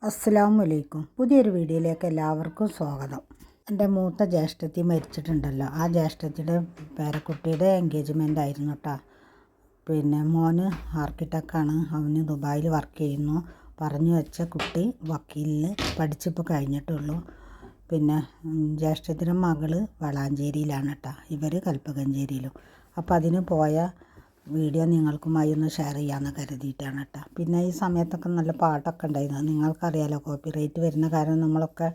അസ്സലാമു അലൈക്കും. പുതിയൊരു വീഡിയോയിലേക്ക് എല്ലാവർക്കും സ്വാഗതം. എൻ്റെ മൂത്ത ജ്യേഷ്ഠത്തി മരിച്ചിട്ടുണ്ടല്ലോ, ആ ജ്യേഷ്ഠത്തിയുടെ പേരക്കുട്ടിയുടെ എൻഗേജ്മെൻ്റ് ആയിരുന്നു കേട്ടോ. പിന്നെ മോന് ആർക്കിടെക്റ്റാണ്, അവന് ദുബായിൽ വർക്ക് ചെയ്യുന്നു. പറഞ്ഞു വെച്ച കുട്ടി വക്കീലിൽ പഠിച്ചിപ്പോൾ കഴിഞ്ഞിട്ടുള്ളൂ. പിന്നെ ജ്യേഷ്ഠത്തിൻ്റെ മകള് വളാഞ്ചേരിയിലാണ് കേട്ടോ, ഇവർ കൽപ്പകഞ്ചേരിയിലും. അപ്പോൾ അതിന് പോയ വീഡിയോ നിങ്ങൾക്കുമായി ഒന്ന് ഷെയർ ചെയ്യാമെന്ന് കരുതിയിട്ടാണ് കേട്ടോ. പിന്നെ ഈ സമയത്തൊക്കെ നല്ല പാട്ടൊക്കെ ഉണ്ടായിരുന്നു, നിങ്ങൾക്കറിയാലോ കോപ്പിറൈറ്റ് വരുന്ന കാരണം നമ്മളൊക്കെ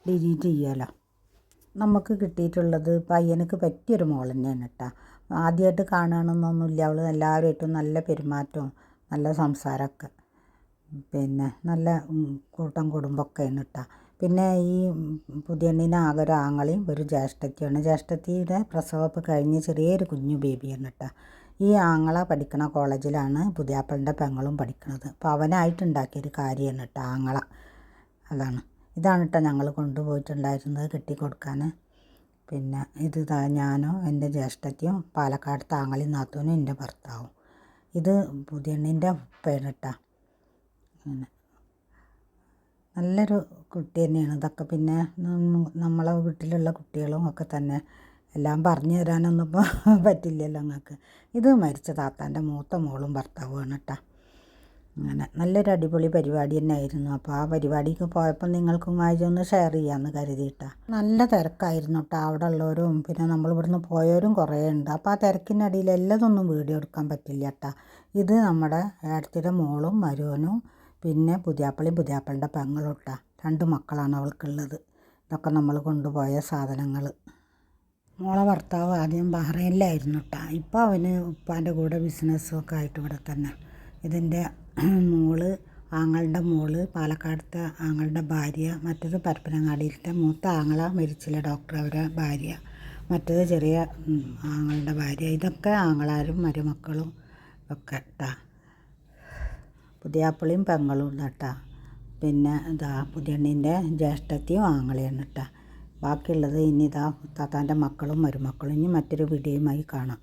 ഡിലീറ്റ് ചെയ്യുമല്ലോ. നമുക്ക് കിട്ടിയിട്ടുള്ളത് പയ്യനക്ക് പറ്റിയൊരു മോൾ തന്നെയാണ് കേട്ടോ. ആദ്യമായിട്ട് കാണുകയാണെന്നൊന്നുമില്ല, അവൾ എല്ലാവരുമായിട്ടും നല്ല പെരുമാറ്റവും നല്ല സംസാരമൊക്കെ, പിന്നെ നല്ല കൂട്ടം കുടുംബമൊക്കെയാണ് കേട്ടോ. പിന്നെ ഈ പുതിയണ്ണിന് ആകെ ഒരു ആങ്ങളെയും ഒരു ജ്യേഷ്ഠത്തിയാണ്. ജ്യേഷ്ഠത്തിയുടെ പ്രസവമൊക്കെ കഴിഞ്ഞ് ചെറിയൊരു കുഞ്ഞു ബേബിയാണ് കേട്ടോ. ഈ ആങ്ങള പഠിക്കണ കോളേജിലാണ് പുതിയാപ്പളിൻ്റെ പെങ്ങളും പഠിക്കുന്നത്. അപ്പോൾ അവനായിട്ടുണ്ടാക്കിയൊരു കാര്യമാണ് കേട്ടോ ആങ്ങള. ഇതാണ് കേട്ടോ ഞങ്ങൾ കൊണ്ടുപോയിട്ടുണ്ടായിരുന്നത് കെട്ടിക്കൊടുക്കാൻ. പിന്നെ ഇത് ഞാനും എൻ്റെ ജ്യേഷ്ഠത്തിയും പാലക്കാടത്തെ ആങ്ങളയും നാത്തൂനും എൻ്റെ ഭർത്താവും. ഇത് പുതിയണ്ണിൻ്റെ ഉപ്പയാണ് കേട്ടോ. അങ്ങനെ നല്ലൊരു കുട്ടി തന്നെയാണ് ഇതൊക്കെ. പിന്നെ നമ്മളെ വീട്ടിലുള്ള കുട്ടികളും ഒക്കെ തന്നെ എല്ലാം പറഞ്ഞു തരാനൊന്നും ഇപ്പോൾ പറ്റില്ലല്ലോ നിങ്ങൾക്ക്. ഇത് മരിച്ച താത്താൻ്റെ മൂത്ത മോളും ഭർത്താവുമാണ് കേട്ടോ. അങ്ങനെ നല്ലൊരു അടിപൊളി പരിപാടി തന്നെ ആയിരുന്നു. അപ്പോൾ ആ പരിപാടിക്ക് പോയപ്പോൾ നിങ്ങൾക്കുമായി ഒന്ന് ഷെയർ ചെയ്യാമെന്ന് കരുതിയിട്ടാ. നല്ല തിരക്കായിരുന്നു കേട്ടോ, അവിടെ ഉള്ളവരും പിന്നെ നമ്മൾ ഇവിടുന്ന് പോയവരും കുറേ ഉണ്ട്. അപ്പോൾ ആ തിരക്കിനടിയിൽ എല്ലാതൊന്നും വീഡിയോ എടുക്കാൻ പറ്റില്ല കേട്ടോ. ഇത് നമ്മുടെ ഏടത്തിയുടെ മോളും മരുവനും പിന്നെ പുതിയാപ്പളിൻ്റെ പെങ്ങളും കേട്ടോ. 2 മക്കളാണ് അവൾക്കുള്ളത്. ഇതൊക്കെ നമ്മൾ കൊണ്ടുപോയ സാധനങ്ങൾ. മോളെ ഭർത്താവ് ആദ്യം ബഹ്റൈനിലായിരുന്നു കേട്ടോ. ഇപ്പോൾ അവന് ഉപ്പാൻ്റെ കൂടെ ബിസിനസ്സൊക്കെ ആയിട്ട് ഇവിടെ തന്നെ. ഇതിൻ്റെ മോള് ആങ്ങളുടെ മോള് പാലക്കാടത്തെ ആങ്ങളുടെ ഭാര്യ, മറ്റത് പരപ്പനങ്ങാടിയിലത്തെ മൂത്ത ആങ്ങള മരിച്ചില്ല ഡോക്ടർ, അവരെ ഭാര്യ, മറ്റത് ചെറിയ ആങ്ങളുടെ ഭാര്യ. ഇതൊക്കെ ആങ്ങളാരും മരുമക്കളും ഒക്കെ കേട്ടോ. പുതിയാപ്പളിയും പെങ്ങളും കേട്ടോ. പിന്നെ പുതിയണ്ണിൻ്റെ ജ്യേഷ്ഠത്തിയും ആങ്ങളയാണ് കേട്ടോ. ബാക്കിയുള്ളത് ഇനി താത്താൻ്റെ മക്കളും മരുമക്കളും. ഇനി മറ്റൊരു വീഡിയോയുമായി കാണാം.